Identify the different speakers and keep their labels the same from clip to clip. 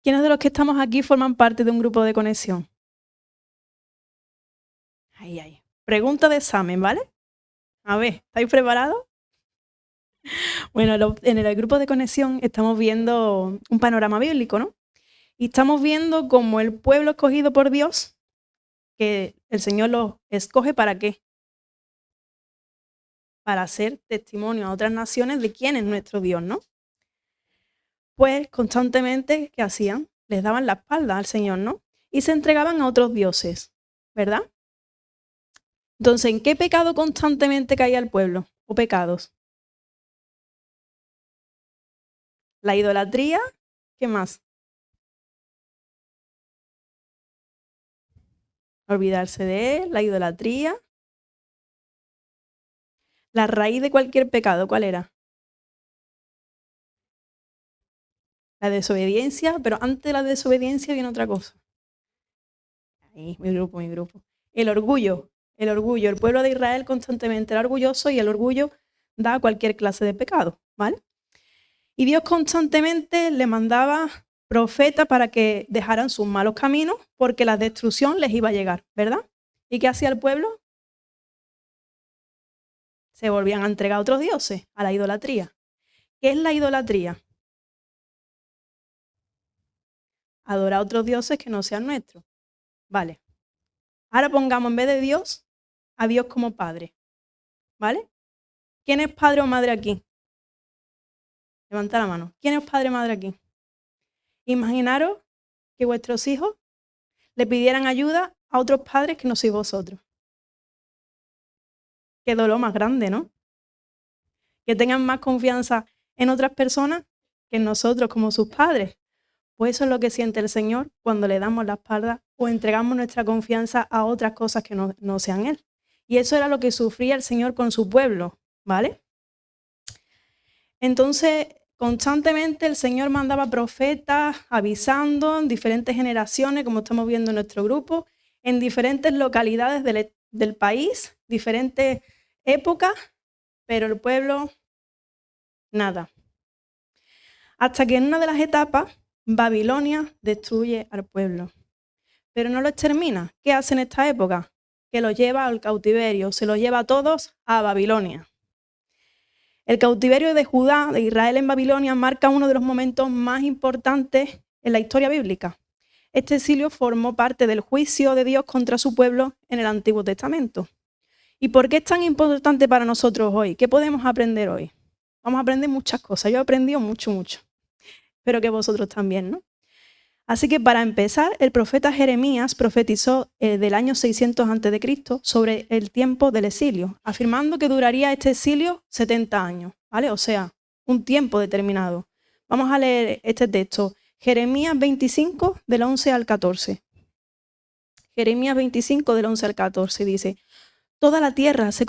Speaker 1: ¿Quiénes de los que estamos aquí forman parte de un grupo de conexión? Ahí. Pregunta de examen, ¿vale? A ver, ¿estáis preparados? Bueno, en el grupo de conexión estamos viendo un panorama bíblico, ¿no? Y estamos viendo cómo el pueblo escogido por Dios, que el Señor los escoge ¿para qué? Para hacer testimonio a otras naciones de quién es nuestro Dios, ¿no? Pues constantemente, ¿qué hacían? Les daban la espalda al Señor, ¿no? Y se entregaban a otros dioses, ¿verdad? Entonces, ¿en qué pecado constantemente caía el pueblo? ¿O pecados? La idolatría, ¿qué más? Olvidarse de él, la idolatría. La raíz de cualquier pecado, ¿cuál era? La desobediencia, pero antes de la desobediencia viene otra cosa. Ahí, mi grupo. El orgullo. El pueblo de Israel constantemente era orgulloso y el orgullo da cualquier clase de pecado, ¿vale? Y Dios constantemente le mandaba profetas para que dejaran sus malos caminos porque la destrucción les iba a llegar, ¿verdad? ¿Y qué hacía el pueblo? Se volvían a entregar a otros dioses, a la idolatría. ¿Qué es la idolatría? Adorar a otros dioses que no sean nuestros. Vale. Ahora pongamos en vez de Dios, a Dios como Padre. ¿Vale? ¿Quién es padre o madre aquí? Levanta la mano. ¿Quién es padre o madre aquí? Imaginaros que vuestros hijos le pidieran ayuda a otros padres que no sois vosotros. Qué dolor más grande, ¿no? Que tengan más confianza en otras personas que en nosotros como sus padres. Pues eso es lo que siente el Señor cuando le damos la espalda o entregamos nuestra confianza a otras cosas que no sean Él. Y eso era lo que sufría el Señor con su pueblo, ¿vale? Entonces, constantemente el Señor mandaba profetas avisando en diferentes generaciones, como estamos viendo en nuestro grupo, en diferentes localidades del país, diferentes épocas, pero el pueblo, nada. Hasta que en una de las etapas, Babilonia destruye al pueblo. Pero no lo extermina. ¿Qué hace en esta época? Que los lleva al cautiverio, se los lleva a todos a Babilonia. El cautiverio de Judá, de Israel en Babilonia, marca uno de los momentos más importantes en la historia bíblica. Este exilio formó parte del juicio de Dios contra su pueblo en el Antiguo Testamento. ¿Y por qué es tan importante para nosotros hoy? ¿Qué podemos aprender hoy? Vamos a aprender muchas cosas. Yo he aprendido mucho. Espero que vosotros también, ¿no? Así que para empezar, el profeta Jeremías profetizó del año 600 a.C. sobre el tiempo del exilio, afirmando que duraría este exilio 70 años, ¿vale? O sea, un tiempo determinado. Vamos a leer este texto, Jeremías 25, del 11 al 14. Jeremías 25, del 11 al 14 dice: toda la tierra se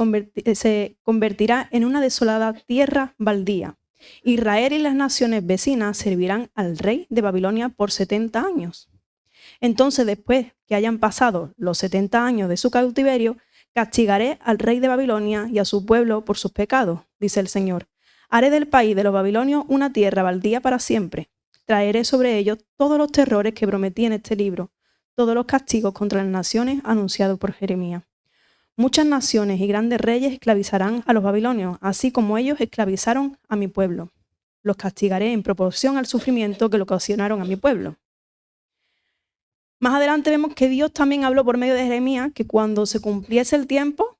Speaker 1: convertirá en una desolada tierra baldía. Israel y las naciones vecinas servirán al rey de Babilonia por 70 años. Entonces, después que hayan pasado los 70 años de su cautiverio, castigaré al rey de Babilonia y a su pueblo por sus pecados, dice el Señor. Haré del país de los babilonios una tierra baldía para siempre. Traeré sobre ellos todos los terrores que prometí en este libro, todos los castigos contra las naciones anunciados por Jeremías. Muchas naciones y grandes reyes esclavizarán a los babilonios, así como ellos esclavizaron a mi pueblo. Los castigaré en proporción al sufrimiento que le ocasionaron a mi pueblo. Más adelante vemos que Dios también habló por medio de Jeremías que cuando se cumpliese el tiempo,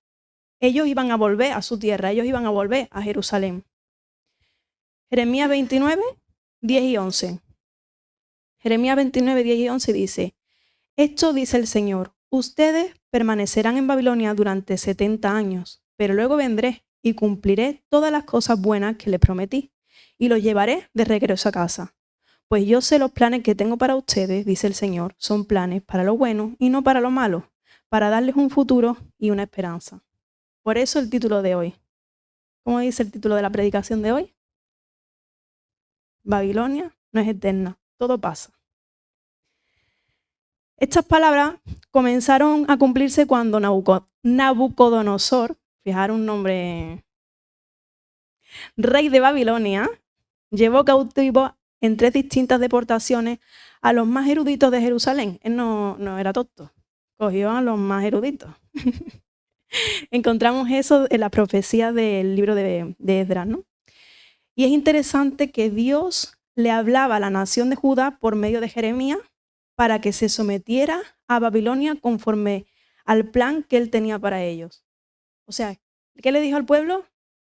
Speaker 1: ellos iban a volver a su tierra, ellos iban a volver a Jerusalén. Jeremías 29, 10 y 11. Jeremías 29, 10 y 11 dice: esto dice el Señor, ustedes permanecerán en Babilonia durante 70 años, pero luego vendré y cumpliré todas las cosas buenas que les prometí y los llevaré de regreso a casa. Pues yo sé los planes que tengo para ustedes, dice el Señor, son planes para lo bueno y no para lo malo, para darles un futuro y una esperanza. Por eso el título de hoy. ¿Cómo dice el título de la predicación de hoy? Babilonia no es eterna, todo pasa. Estas palabras comenzaron a cumplirse cuando Nabucodonosor, fijaros un nombre, rey de Babilonia, llevó cautivo en 3 distintas deportaciones a los más eruditos de Jerusalén. Él no era tonto, cogió a los más eruditos. Encontramos eso en la profecía del libro de Esdras, ¿no? Y es interesante que Dios le hablaba a la nación de Judá por medio de Jeremías para que se sometiera a Babilonia conforme al plan que él tenía para ellos. O sea, ¿qué le dijo al pueblo?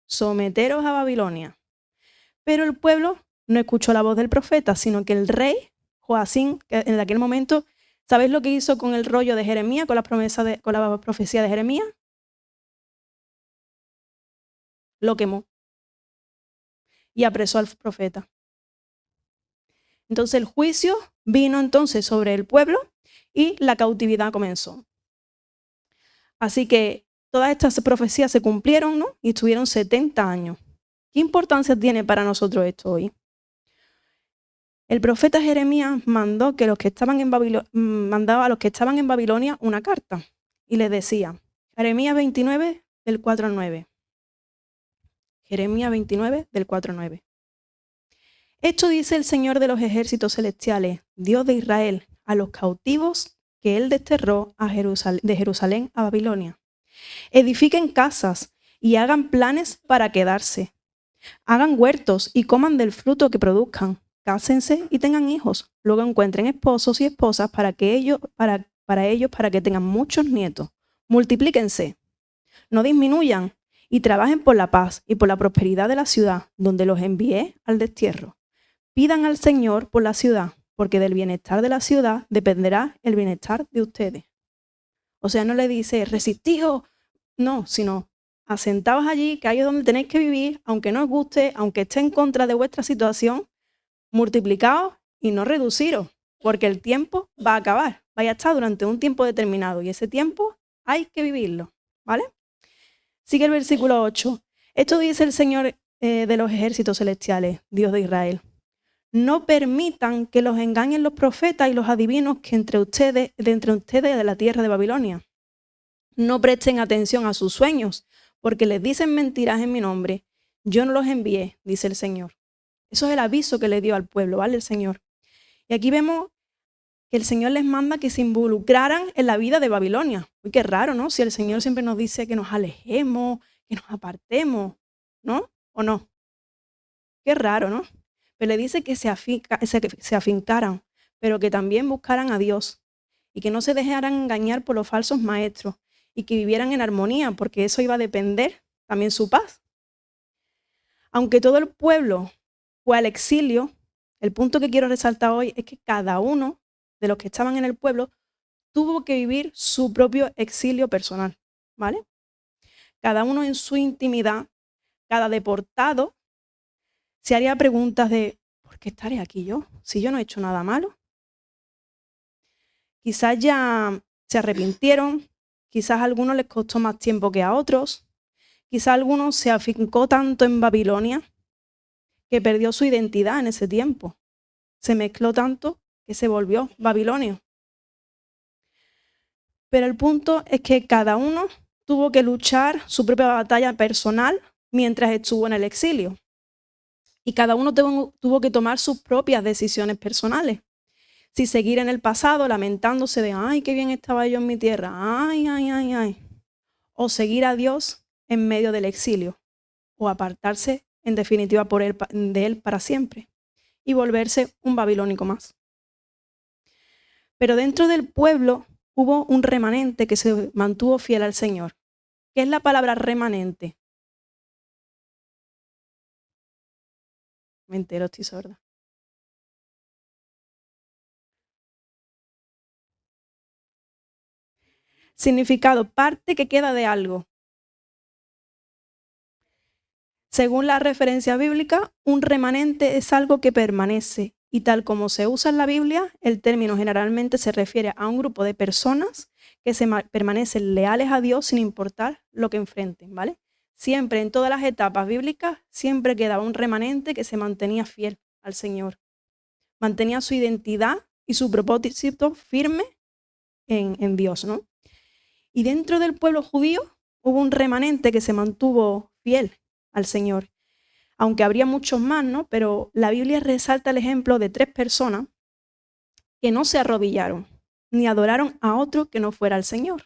Speaker 1: Someteros a Babilonia. Pero el pueblo no escuchó la voz del profeta, sino que el rey Joacín, que en aquel momento, ¿sabéis lo que hizo con el rollo de Jeremías, con la profecía de Jeremías? Lo quemó y apresó al profeta. Entonces el juicio vino entonces sobre el pueblo y la cautividad comenzó. Así que todas estas profecías se cumplieron, ¿no? Y estuvieron 70 años. ¿Qué importancia tiene para nosotros esto hoy? El profeta Jeremías mandó que mandaba a los que estaban en Babilonia una carta y les decía, Jeremías 29, del 4 al 9. Jeremías 29, del 4 al 9. Esto dice el Señor de los ejércitos celestiales, Dios de Israel, a los cautivos que él desterró de Jerusalén a Babilonia. Edifiquen casas y hagan planes para quedarse. Hagan huertos y coman del fruto que produzcan. Cásense y tengan hijos. Luego encuentren esposos y esposas para ellos, para que tengan muchos nietos. Multiplíquense. No disminuyan y trabajen por la paz y por la prosperidad de la ciudad donde los envié al destierro. Pidan al Señor por la ciudad, porque del bienestar de la ciudad dependerá el bienestar de ustedes. O sea, no le dice, resistíos, no, sino asentaos allí, que ahí es donde tenéis que vivir, aunque no os guste, aunque esté en contra de vuestra situación, multiplicaos y no reduciros, porque el tiempo va a acabar, vaya a estar durante un tiempo determinado y ese tiempo hay que vivirlo, ¿vale? Sigue el versículo 8. Esto dice el Señor de los ejércitos celestiales, Dios de Israel. No permitan que los engañen los profetas y los adivinos que entre ustedes de la tierra de Babilonia. No presten atención a sus sueños, porque les dicen mentiras en mi nombre. Yo no los envié, dice el Señor. Eso es el aviso que le dio al pueblo, ¿vale? El Señor. Y aquí vemos que el Señor les manda que se involucraran en la vida de Babilonia. Uy, qué raro, ¿no? Si el Señor siempre nos dice que nos alejemos, que nos apartemos, ¿no? ¿O no? Qué raro, ¿no? Pero le dice que se afincaran, pero que también buscaran a Dios y que no se dejaran engañar por los falsos maestros y que vivieran en armonía, porque eso iba a depender también su paz. Aunque todo el pueblo fue al exilio, el punto que quiero resaltar hoy es que cada uno de los que estaban en el pueblo tuvo que vivir su propio exilio personal, ¿vale? Cada uno en su intimidad, cada deportado se haría preguntas de, ¿por qué estaré aquí yo? Si yo no he hecho nada malo. Quizás ya se arrepintieron, quizás a algunos les costó más tiempo que a otros, quizás algunos se afincó tanto en Babilonia que perdió su identidad en ese tiempo. Se mezcló tanto que se volvió babilonio. Pero el punto es que cada uno tuvo que luchar su propia batalla personal mientras estuvo en el exilio. Y cada uno tuvo que tomar sus propias decisiones personales. Si seguir en el pasado lamentándose de, ay, qué bien estaba yo en mi tierra, ay, ay, ay, ay. O seguir a Dios en medio del exilio. O apartarse, en definitiva, de Él para siempre. Y volverse un babilónico más. Pero dentro del pueblo hubo un remanente que se mantuvo fiel al Señor. ¿Qué es la palabra remanente? Me entero, estoy sorda. Significado, parte que queda de algo. Según la referencia bíblica, un remanente es algo que permanece y tal como se usa en la Biblia, el término generalmente se refiere a un grupo de personas que permanecen leales a Dios sin importar lo que enfrenten, ¿vale? Siempre, en todas las etapas bíblicas, siempre quedaba un remanente que se mantenía fiel al Señor. Mantenía su identidad y su propósito firme en Dios, ¿no? Y dentro del pueblo judío hubo un remanente que se mantuvo fiel al Señor. aunque habría muchos más, ¿no? Pero la Biblia resalta el ejemplo de 3 personas que no se arrodillaron ni adoraron a otro que no fuera el Señor,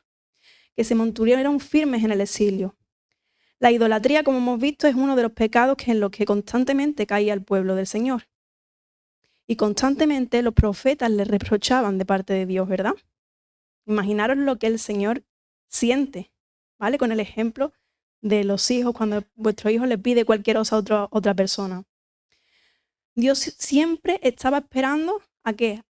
Speaker 1: que se mantuvieron firmes en el exilio. La idolatría, como hemos visto, es uno de los pecados en los que constantemente caía el pueblo del Señor. Y constantemente los profetas le reprochaban de parte de Dios, ¿verdad? Imaginaros lo que el Señor siente, ¿vale? Con el ejemplo de los hijos, cuando vuestro hijo le pide cualquier cosa a otra persona. Dios siempre estaba esperando a que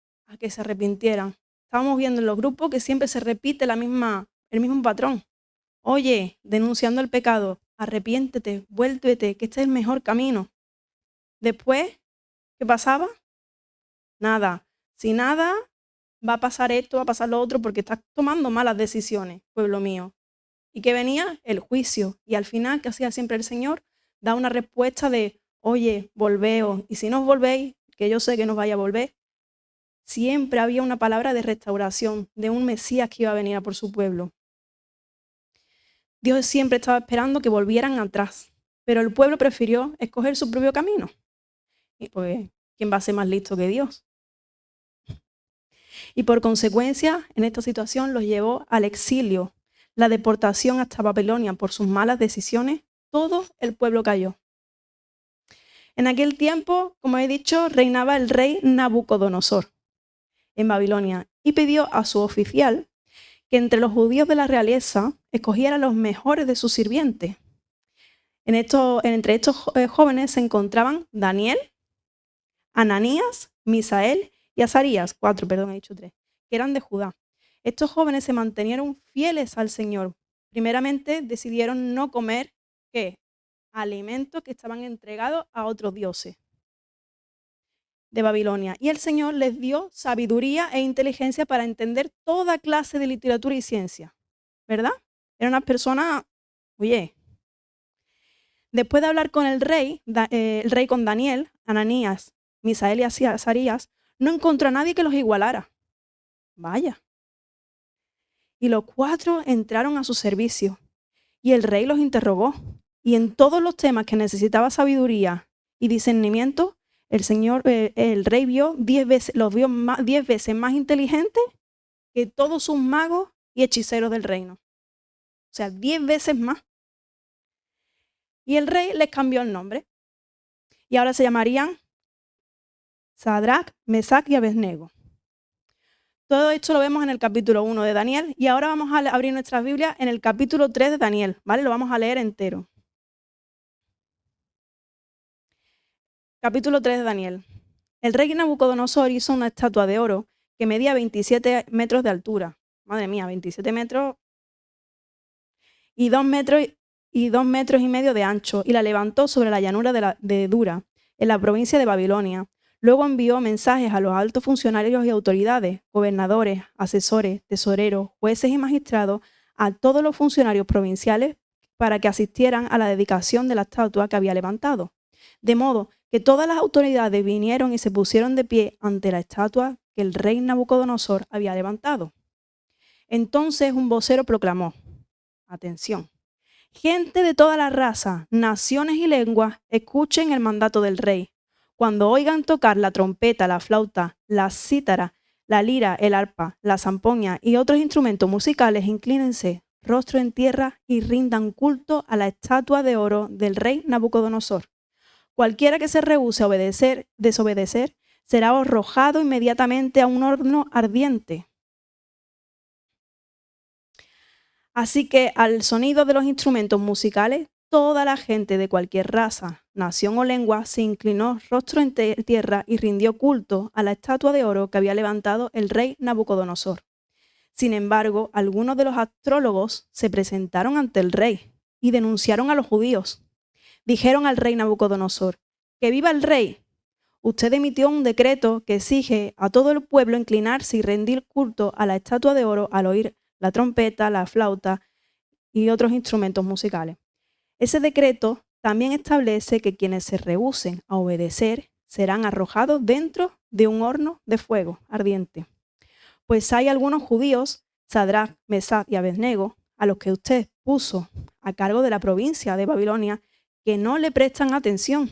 Speaker 1: se arrepintieran. Estábamos viendo en los grupos que siempre se repite el mismo patrón. Oye, denunciando el pecado, arrepiéntete, vuélvete, que este es el mejor camino. Después, ¿qué pasaba? Nada. Si nada, va a pasar esto, va a pasar lo otro, porque estás tomando malas decisiones, pueblo mío. ¿Y qué venía? El juicio. Y al final, ¿qué hacía siempre el Señor? Da una respuesta de, oye, volveos. Y si no os volvéis, que yo sé que no vaya a volver, siempre había una palabra de restauración, de un Mesías que iba a venir a por su pueblo. Dios siempre estaba esperando que volvieran atrás, pero el pueblo prefirió escoger su propio camino. Y pues, ¿quién va a ser más listo que Dios? Y por consecuencia, en esta situación los llevó al exilio, la deportación hasta Babilonia por sus malas decisiones. Todo el pueblo cayó. En aquel tiempo, como he dicho, reinaba el rey Nabucodonosor en Babilonia y pidió a su oficial que entre los judíos de la realeza escogiera los mejores de sus sirvientes. Entre estos jóvenes se encontraban Daniel, Ananías, Misael y Azarías, 4, he dicho 3, que eran de Judá. Estos jóvenes se mantenieron fieles al Señor. Primeramente decidieron no comer, ¿qué? Alimentos que estaban entregados a otros dioses de Babilonia. Y el Señor les dio sabiduría e inteligencia para entender toda clase de literatura y ciencia, ¿verdad? Eran unas personas, oye. Después de hablar con el rey con Daniel, Ananías, Misael y Azarías, no encontró a nadie que los igualara. Vaya. Y los 4 entraron a su servicio y el rey los interrogó. Y en todos los temas que necesitaba sabiduría y discernimiento, el rey los vio 10 veces más inteligentes que todos sus magos y hechiceros del reino. O sea, 10 veces más. Y el rey les cambió el nombre. Y ahora se llamarían Sadrach, Mesach y Abednego. Todo esto lo vemos en el capítulo 1 de Daniel. Y ahora vamos a abrir nuestras Biblias en el capítulo 3 de Daniel, ¿vale? Lo vamos a leer entero. Capítulo 3 de Daniel. El rey Nabucodonosor hizo una estatua de oro que medía 27 metros de altura. Madre mía, 27 metros y 2 metros y 2 metros y medio de ancho, y la levantó sobre la llanura de Dura, en la provincia de Babilonia. Luego envió mensajes a los altos funcionarios y autoridades, gobernadores, asesores, tesoreros, jueces y magistrados, a todos los funcionarios provinciales para que asistieran a la dedicación de la estatua que había levantado. De modo que todas las autoridades vinieron y se pusieron de pie ante la estatua que el rey Nabucodonosor había levantado. Entonces un vocero proclamó, atención, gente de todas las razas, naciones y lenguas, escuchen el mandato del rey. Cuando oigan tocar la trompeta, la flauta, la cítara, la lira, el arpa, la zampoña y otros instrumentos musicales, inclínense, rostro en tierra y rindan culto a la estatua de oro del rey Nabucodonosor. Cualquiera que se rehúse a desobedecer, será arrojado inmediatamente a un horno ardiente. Así que al sonido de los instrumentos musicales, toda la gente de cualquier raza, nación o lengua se inclinó rostro en tierra y rindió culto a la estatua de oro que había levantado el rey Nabucodonosor. Sin embargo, algunos de los astrólogos se presentaron ante el rey y denunciaron a los judíos. Dijeron al rey Nabucodonosor, ¡que viva el rey! Usted emitió un decreto que exige a todo el pueblo inclinarse y rendir culto a la estatua de oro al oír la trompeta, la flauta y otros instrumentos musicales. Ese decreto también establece que quienes se rehúsen a obedecer serán arrojados dentro de un horno de fuego ardiente. Pues hay algunos judíos, Sadrach, Mesach y Abednego, a los que usted puso a cargo de la provincia de Babilonia, que no le prestan atención.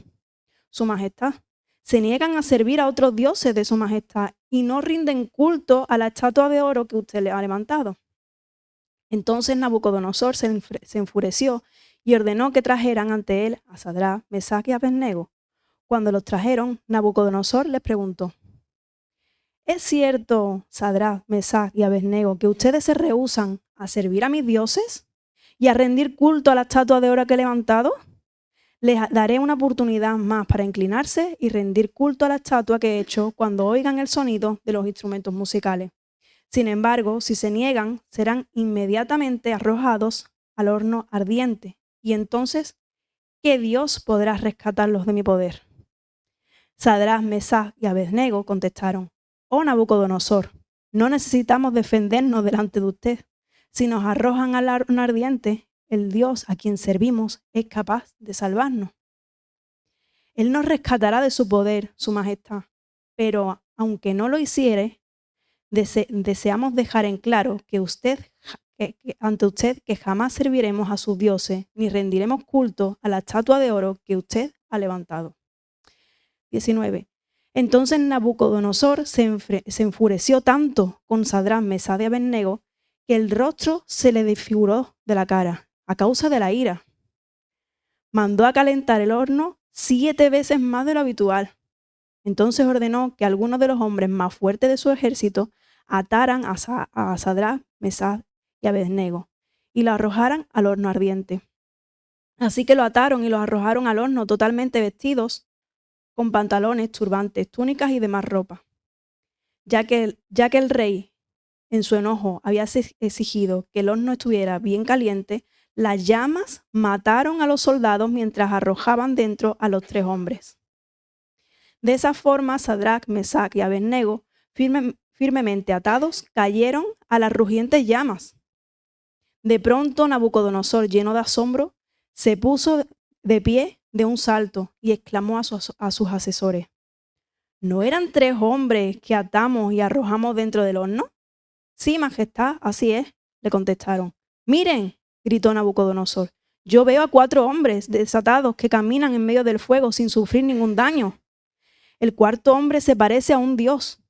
Speaker 1: Su majestad. Se niegan a servir a otros dioses de su majestad y no rinden culto a la estatua de oro que usted le ha levantado. Entonces Nabucodonosor se enfureció y ordenó que trajeran ante él a Sadrach, Mesach y Abednego. Cuando los trajeron, Nabucodonosor les preguntó: ¿Es cierto, Sadrach, Mesach y Abednego, que ustedes se rehúsan a servir a mis dioses y a rendir culto a la estatua de oro que he levantado? Les daré una oportunidad más para inclinarse y rendir culto a la estatua que he hecho cuando oigan el sonido de los instrumentos musicales. Sin embargo, si se niegan, serán inmediatamente arrojados al horno ardiente. Y entonces, ¿qué Dios podrá rescatarlos de mi poder? Sadrach, Mesach y Abednego contestaron: Oh Nabucodonosor, no necesitamos defendernos delante de usted. Si nos arrojan al horno ardiente, el Dios a quien servimos es capaz de salvarnos. Él nos rescatará de su poder, su majestad. Pero aunque no lo hiciere, deseamos dejar en claro que ante usted que jamás serviremos a sus dioses ni rendiremos culto a la estatua de oro que usted ha levantado. 19. Entonces Nabucodonosor se enfureció tanto con Sadrach, Mesach y Abednego que el rostro se le desfiguró de la cara a causa de la ira. Mandó a calentar el horno 7 veces más de lo habitual. Entonces ordenó que algunos de los hombres más fuertes de su ejército ataran a Sadrach, Mesach y Abednego y lo arrojaran al horno ardiente. Así que lo ataron y lo arrojaron al horno totalmente vestidos, con pantalones, turbantes, túnicas y demás ropa. Ya que el rey, en su enojo, había exigido que el horno estuviera bien caliente, las llamas mataron a los soldados mientras arrojaban dentro a los 3 hombres. De esa forma, Sadrach, Mesach y Abednego, firmemente atados, cayeron a las rugientes llamas. De pronto, Nabucodonosor, lleno de asombro, se puso de pie de un salto y exclamó a sus asesores: ¿No eran 3 hombres que atamos y arrojamos dentro del horno? Sí, majestad, así es, le contestaron. Miren, gritó Nabucodonosor, yo veo a 4 hombres desatados que caminan en medio del fuego sin sufrir ningún daño. El 4.º hombre se parece a un dios.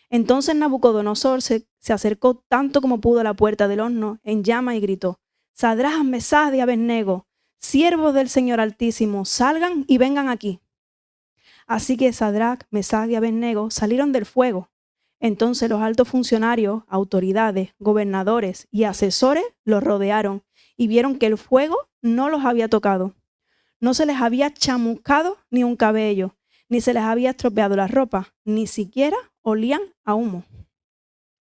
Speaker 1: Entonces Nabucodonosor se acercó tanto como pudo a la puerta del horno en llama y gritó: Sadrach, Mesach y Abednego, siervos del Señor Altísimo, salgan y vengan aquí. Así que Sadrach, Mesach y Abednego salieron del fuego. Entonces los altos funcionarios, autoridades, gobernadores y asesores los rodearon y vieron que el fuego no los había tocado. No se les había chamuscado ni un cabello, ni se les había estropeado la ropa, ni siquiera olían a humo.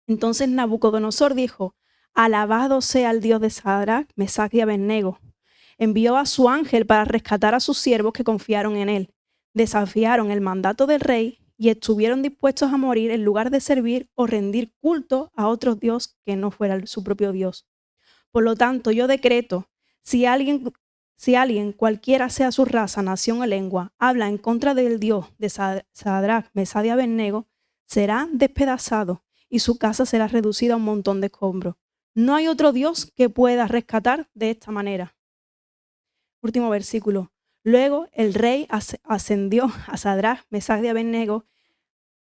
Speaker 1: Entonces Nabucodonosor dijo: Alabado sea el Dios de Sadrach, Mesach y Abednego. Envió a su ángel para rescatar a sus siervos que confiaron en él. Desafiaron el mandato del rey y estuvieron dispuestos a morir en lugar de servir o rendir culto a otro Dios que no fuera su propio Dios. Por lo tanto, yo decreto, si alguien, cualquiera sea su raza, nación o lengua, habla en contra del Dios de Sadrach, Mesach y Abednego, será despedazado y su casa será reducida a un montón de escombros. No hay otro Dios que pueda rescatar de esta manera. Último versículo. Luego el rey ascendió a Sadrach, Mesach y Abednego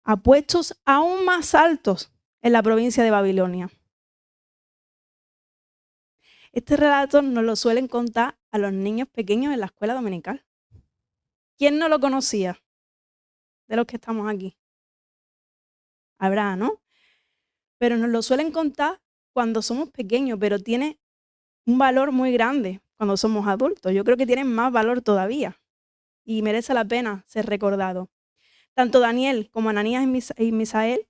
Speaker 1: a puestos aún más altos en la provincia de Babilonia. Este relato nos lo suelen contar a los niños pequeños en la escuela dominical. ¿Quién no lo conocía de los que estamos aquí? Habrá, ¿no? Pero nos lo suelen contar cuando somos pequeños, pero tiene un valor muy grande cuando somos adultos. Yo creo que tiene más valor todavía y merece la pena ser recordado. Tanto Daniel como Ananías y Misael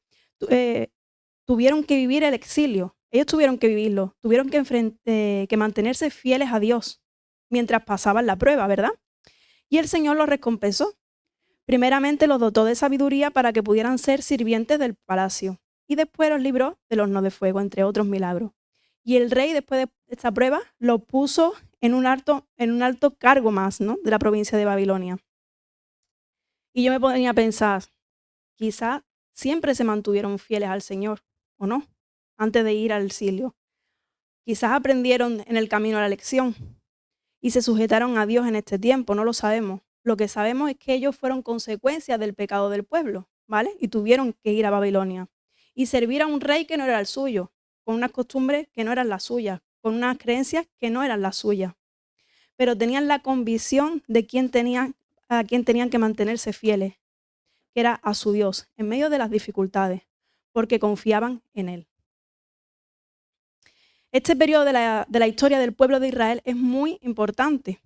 Speaker 1: tuvieron que vivir el exilio. Ellos tuvieron que vivirlo, tuvieron que mantenerse fieles a Dios mientras pasaban la prueba, ¿verdad? Y el Señor los recompensó. Primeramente los dotó de sabiduría para que pudieran ser sirvientes del palacio y después los libró del horno de fuego, entre otros milagros. Y el rey, después de esta prueba, lo puso en un alto cargo más, ¿no?, de la provincia de Babilonia. Y yo me ponía a pensar, quizás siempre se mantuvieron fieles al Señor, ¿o no?, antes de ir al exilio. Quizás aprendieron en el camino la lección. y se sujetaron a Dios en este tiempo, no lo sabemos. Lo que sabemos es que ellos fueron consecuencia del pecado del pueblo, ¿vale? Y tuvieron que ir a Babilonia y servir a un rey que no era el suyo, con unas costumbres que no eran las suyas, con unas creencias que no eran las suyas. Pero tenían la convicción de a quién tenían que mantenerse fieles, que era a su Dios, en medio de las dificultades, porque confiaban en Él. Este periodo de la historia del pueblo de Israel es muy importante.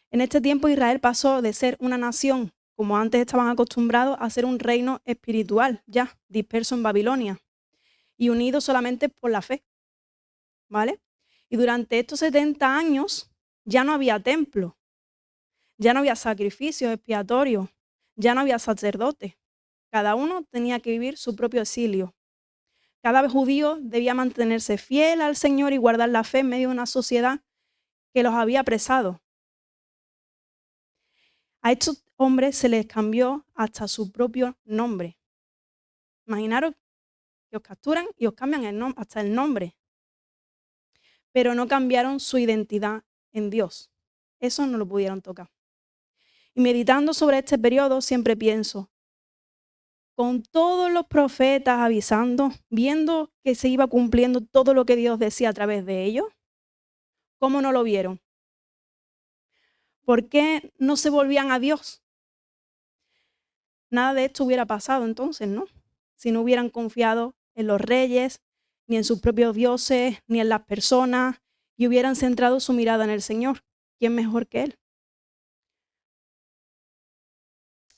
Speaker 1: En este tiempo Israel pasó de ser una nación, como antes estaban acostumbrados, a ser un reino espiritual, ya disperso en Babilonia y unido solamente por la fe, ¿vale? Y durante estos 70 años ya no había templo, ya no había sacrificios expiatorios, ya no había sacerdotes. Cada uno tenía que vivir su propio exilio. Cada judío debía mantenerse fiel al Señor y guardar la fe en medio de una sociedad que los había apresado. A estos hombres se les cambió hasta su propio nombre. Imaginaros que os capturan y os cambian hasta el nombre. Pero no cambiaron su identidad en Dios. Eso no lo pudieron tocar. Y meditando sobre este periodo siempre pienso, con todos los profetas avisando, viendo que se iba cumpliendo todo lo que Dios decía a través de ellos, ¿cómo no lo vieron? ¿Por qué no se volvían a Dios? Nada de esto hubiera pasado entonces, ¿no? Si no hubieran confiado en los reyes, ni en sus propios dioses, ni en las personas, y hubieran centrado su mirada en el Señor. ¿Quién mejor que Él?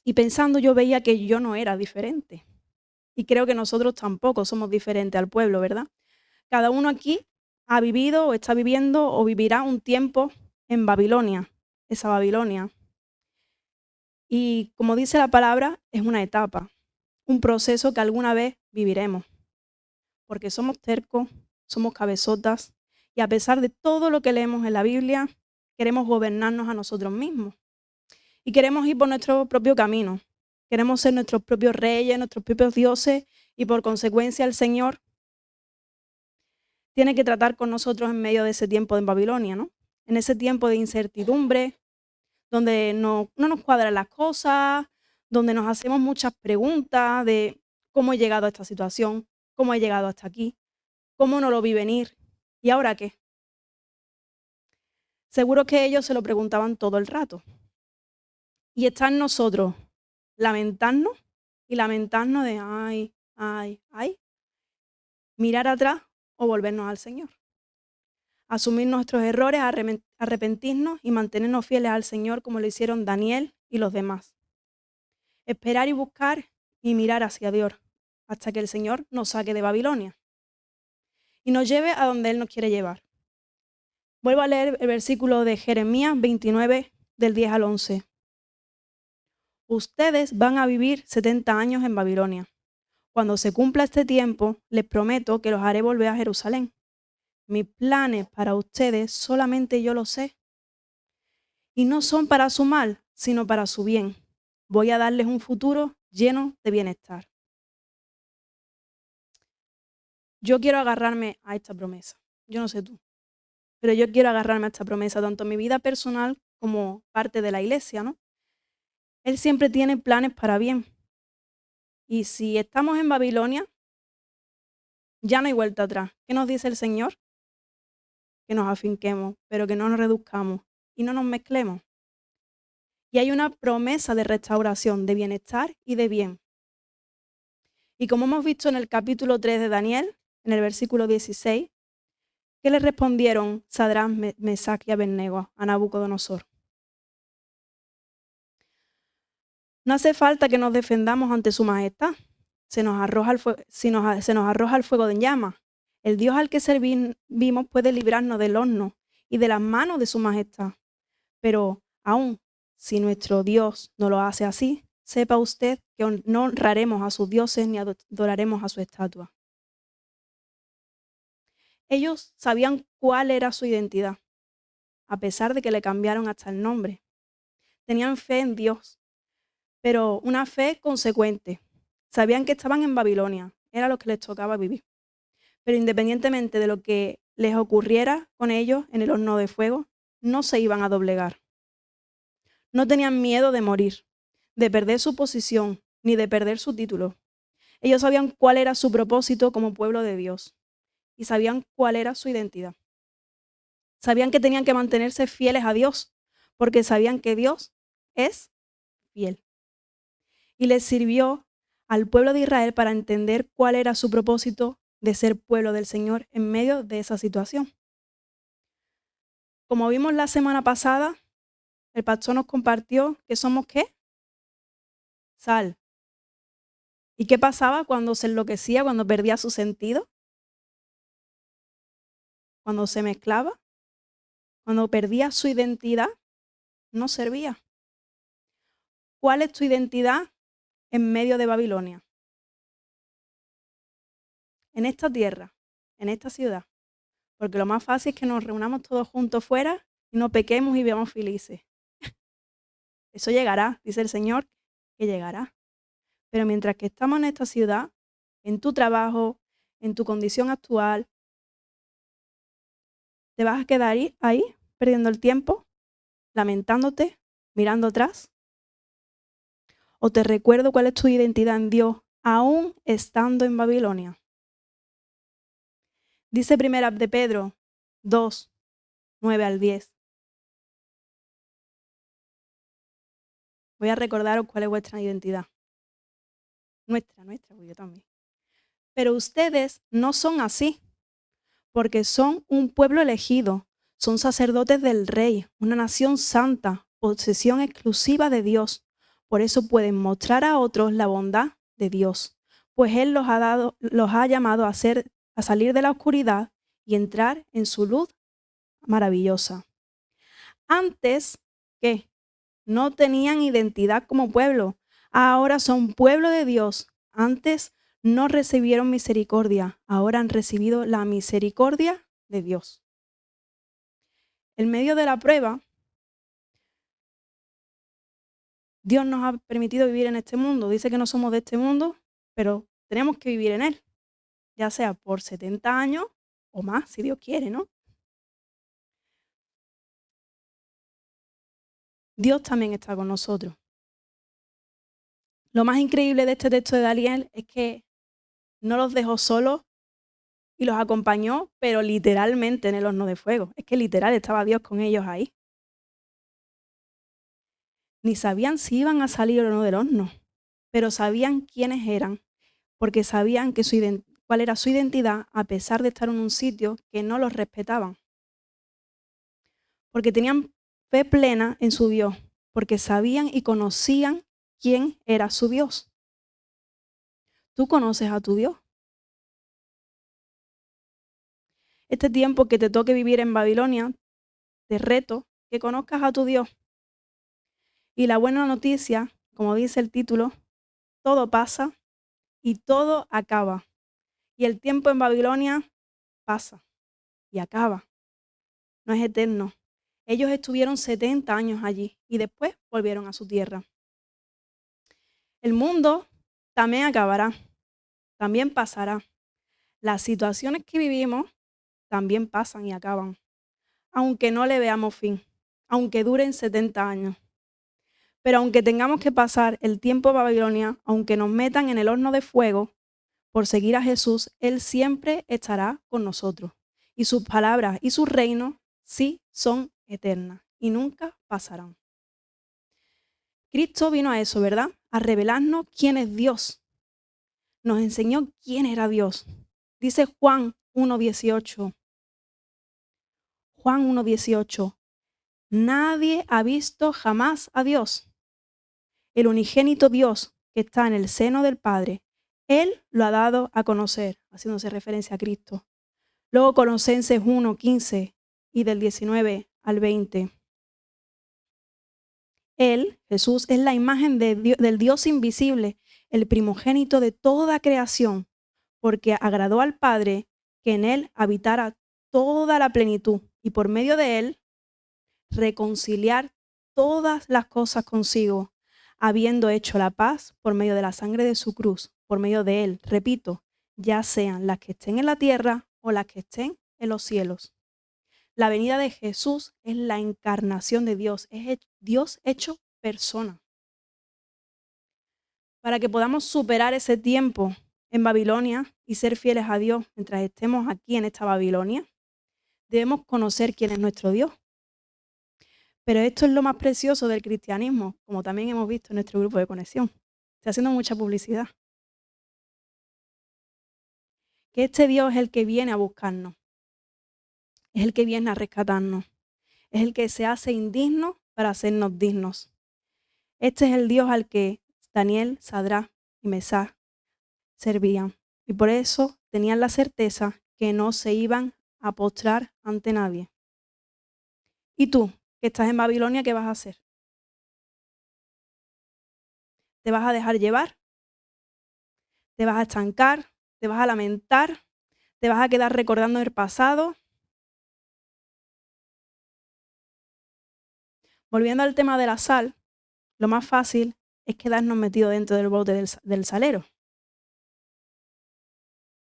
Speaker 1: Y pensando yo veía que yo no era diferente. Y creo que nosotros tampoco somos diferentes al pueblo, ¿verdad? Cada uno aquí ha vivido o está viviendo o vivirá un tiempo en Babilonia, esa Babilonia. Y como dice la palabra, es una etapa, un proceso que alguna vez viviremos. Porque somos tercos, somos cabezotas y a pesar de todo lo que leemos en la Biblia, queremos gobernarnos a nosotros mismos. Y queremos ir por nuestro propio camino. Queremos ser nuestros propios reyes, nuestros propios dioses y por consecuencia el Señor tiene que tratar con nosotros en medio de ese tiempo en Babilonia, ¿no? En ese tiempo de incertidumbre, donde no nos cuadran las cosas, donde nos hacemos muchas preguntas de cómo he llegado a esta situación, cómo he llegado hasta aquí, cómo no lo vi venir, ¿y ahora qué? Seguro que ellos se lo preguntaban todo el rato. Y está en nosotros lamentarnos y lamentarnos de ay, mirar atrás o volvernos al Señor. Asumir nuestros errores, arrepentirnos y mantenernos fieles al Señor como lo hicieron Daniel y los demás. Esperar y buscar y mirar hacia Dios hasta que el Señor nos saque de Babilonia y nos lleve a donde Él nos quiere llevar. Vuelvo a leer el versículo de Jeremías 29, del 10 al 11. Ustedes van a vivir 70 años en Babilonia. Cuando se cumpla este tiempo, les prometo que los haré volver a Jerusalén. Mis planes para ustedes solamente yo los sé. Y no son para su mal, sino para su bien. Voy a darles un futuro lleno de bienestar. Yo quiero agarrarme a esta promesa. Yo no sé tú, pero yo quiero agarrarme a esta promesa, tanto en mi vida personal como parte de la iglesia, ¿no? Él siempre tiene planes para bien. Y si estamos en Babilonia, ya no hay vuelta atrás. ¿Qué nos dice el Señor? Que nos afinquemos, pero que no nos reduzcamos y no nos mezclemos. Y hay una promesa de restauración, de bienestar y de bien. Y como hemos visto en el capítulo 3 de Daniel, en el versículo 16, ¿qué le respondieron Sadrach, Mesach y Abednego a Nabucodonosor? No hace falta que nos defendamos ante su majestad. Se nos arroja el fuego de llamas. El Dios al que servimos puede librarnos del horno y de las manos de su majestad. Pero aún si nuestro Dios no lo hace así, sepa usted que no honraremos a sus dioses ni adoraremos a su estatua. Ellos sabían cuál era su identidad, a pesar de que le cambiaron hasta el nombre. Tenían fe en Dios, pero una fe consecuente. Sabían que estaban en Babilonia, era lo que les tocaba vivir. Pero independientemente de lo que les ocurriera con ellos en el horno de fuego, no se iban a doblegar. No tenían miedo de morir, de perder su posición, ni de perder su título. Ellos sabían cuál era su propósito como pueblo de Dios y sabían cuál era su identidad. Sabían que tenían que mantenerse fieles a Dios porque sabían que Dios es fiel. Y les sirvió al pueblo de Israel para entender cuál era su propósito de ser pueblo del Señor en medio de esa situación. Como vimos la semana pasada, el pastor nos compartió que somos ¿qué? Sal. ¿Y qué pasaba cuando se enloquecía, cuando perdía su sentido? Cuando se mezclaba, cuando perdía su identidad, no servía. ¿Cuál es tu identidad en medio de Babilonia? En esta tierra, en esta ciudad. Porque lo más fácil es que nos reunamos todos juntos fuera y no pequemos y vivamos felices. Eso llegará, dice el Señor, que llegará. Pero mientras que estamos en esta ciudad, en tu trabajo, en tu condición actual, ¿te vas a quedar ahí perdiendo el tiempo, lamentándote, mirando atrás? ¿O te recuerdo cuál es tu identidad en Dios, aún estando en Babilonia? Dice primera de Pedro 2, 9 al 10. Voy a recordaros cuál es vuestra identidad. Nuestra, porque yo también. Pero ustedes no son así, porque son un pueblo elegido, son sacerdotes del Rey, una nación santa, posesión exclusiva de Dios. Por eso pueden mostrar a otros la bondad de Dios, pues Él los ha llamado a salir de la oscuridad y entrar en su luz maravillosa. Antes, ¿qué? No tenían identidad como pueblo, ahora son pueblo de Dios. Antes no recibieron misericordia, ahora han recibido la misericordia de Dios. En medio de la prueba, Dios nos ha permitido vivir en este mundo. Dice que no somos de este mundo, pero tenemos que vivir en él, ya sea por 70 años o más, si Dios quiere, ¿no? Dios también está con nosotros. Lo más increíble de este texto de Daniel es que no los dejó solos y los acompañó, pero literalmente en el horno de fuego. Es que literal estaba Dios con ellos ahí. Ni sabían si iban a salir o no del horno, pero sabían quiénes eran, porque sabían que cuál era su identidad a pesar de estar en un sitio que no los respetaban. Porque tenían fe plena en su Dios, porque sabían y conocían quién era su Dios. ¿Tú conoces a tu Dios? Este tiempo que te toque vivir en Babilonia, te reto que conozcas a tu Dios. Y la buena noticia, como dice el título, todo pasa y todo acaba. Y el tiempo en Babilonia pasa y acaba. No es eterno. Ellos estuvieron 70 años allí y después volvieron a su tierra. El mundo también acabará, también pasará. Las situaciones que vivimos también pasan y acaban, aunque no le veamos fin, aunque duren 70 años. Pero aunque tengamos que pasar el tiempo en Babilonia, aunque nos metan en el horno de fuego, por seguir a Jesús, Él siempre estará con nosotros. Y sus palabras y su reino sí son eternas y nunca pasarán. Cristo vino a eso, ¿verdad? A revelarnos quién es Dios. Nos enseñó quién era Dios. Dice Juan 1:18. Juan 1:18. Nadie ha visto jamás a Dios. El unigénito Dios que está en el seno del Padre, Él lo ha dado a conocer, haciéndose referencia a Cristo. Luego Colosenses 1:15 y del 19 al 20. Él, Jesús, es la imagen del Dios invisible, el primogénito de toda creación, porque agradó al Padre que en Él habitara toda la plenitud y por medio de Él reconciliar todas las cosas consigo, habiendo hecho la paz por medio de la sangre de su cruz, por medio de Él, repito, ya sean las que estén en la tierra o las que estén en los cielos. La venida de Jesús es la encarnación de Dios, es Dios hecho persona. Para que podamos superar ese tiempo en Babilonia y ser fieles a Dios mientras estemos aquí en esta Babilonia, debemos conocer quién es nuestro Dios. Pero esto es lo más precioso del cristianismo, como también hemos visto en nuestro grupo de conexión. Está haciendo mucha publicidad. Que este Dios es el que viene a buscarnos, es el que viene a rescatarnos, es el que se hace indigno para hacernos dignos. Este es el Dios al que Daniel, Sadrach y Mesach servían. Y por eso tenían la certeza que no se iban a postrar ante nadie. ¿Y tú, que estás en Babilonia, qué vas a hacer? ¿Te vas a dejar llevar? ¿Te vas a estancar? ¿Te vas a lamentar? ¿Te vas a quedar recordando el pasado? Volviendo al tema de la sal, lo más fácil es quedarnos metidos dentro del bote del salero.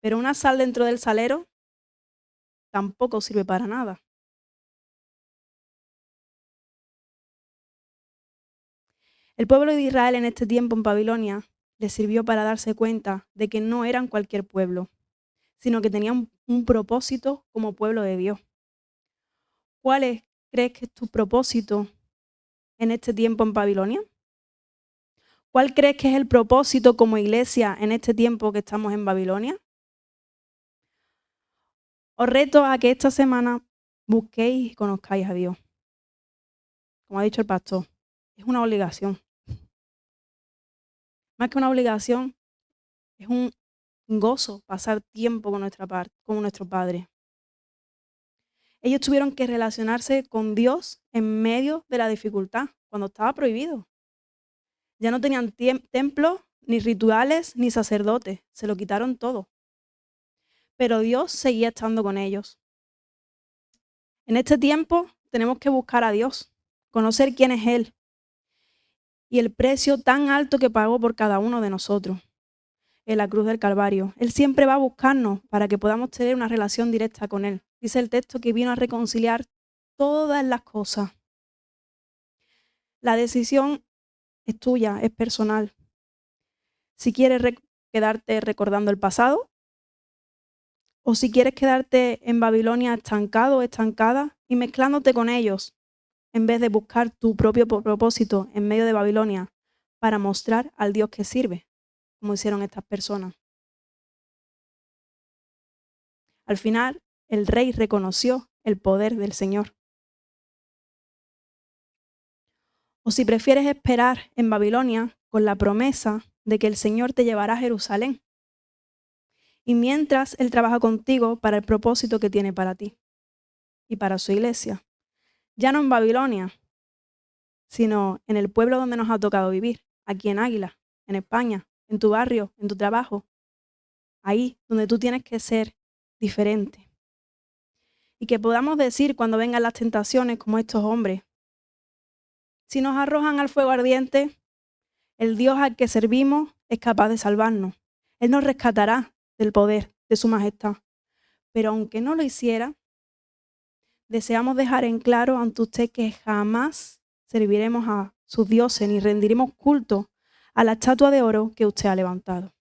Speaker 1: Pero una sal dentro del salero tampoco sirve para nada. El pueblo de Israel en este tiempo en Babilonia les sirvió para darse cuenta de que no eran cualquier pueblo, sino que tenían un propósito como pueblo de Dios. ¿Crees que es tu propósito en este tiempo en Babilonia? ¿Cuál crees que es el propósito como iglesia en este tiempo que estamos en Babilonia? Os reto a que esta semana busquéis y conozcáis a Dios. Como ha dicho el pastor, es una obligación. Más que una obligación, es un gozo pasar tiempo con nuestro Padre. Ellos tuvieron que relacionarse con Dios en medio de la dificultad, cuando estaba prohibido. Ya no tenían templos, ni rituales, ni sacerdotes. Se lo quitaron todo. Pero Dios seguía estando con ellos. En este tiempo tenemos que buscar a Dios, conocer quién es Él y el precio tan alto que pagó por cada uno de nosotros en la cruz del Calvario. Él siempre va a buscarnos para que podamos tener una relación directa con Él. Dice el texto que vino a reconciliar todas las cosas. La decisión es tuya, es personal. Si quieres quedarte recordando el pasado o si quieres quedarte en Babilonia estancado o estancada y mezclándote con ellos en vez de buscar tu propio propósito en medio de Babilonia para mostrar al Dios que sirve, como hicieron estas personas. Al final, el rey reconoció el poder del Señor. O si prefieres esperar en Babilonia con la promesa de que el Señor te llevará a Jerusalén. Y mientras Él trabaja contigo para el propósito que tiene para ti y para su iglesia. Ya no en Babilonia, sino en el pueblo donde nos ha tocado vivir, aquí en Águila, en España, en tu barrio, en tu trabajo. Ahí donde tú tienes que ser diferente. Y que podamos decir cuando vengan las tentaciones como estos hombres, si nos arrojan al fuego ardiente, el Dios al que servimos es capaz de salvarnos. Él nos rescatará del poder de su majestad. Pero aunque no lo hiciera, deseamos dejar en claro ante usted que jamás serviremos a sus dioses ni rendiremos culto a la estatua de oro que usted ha levantado.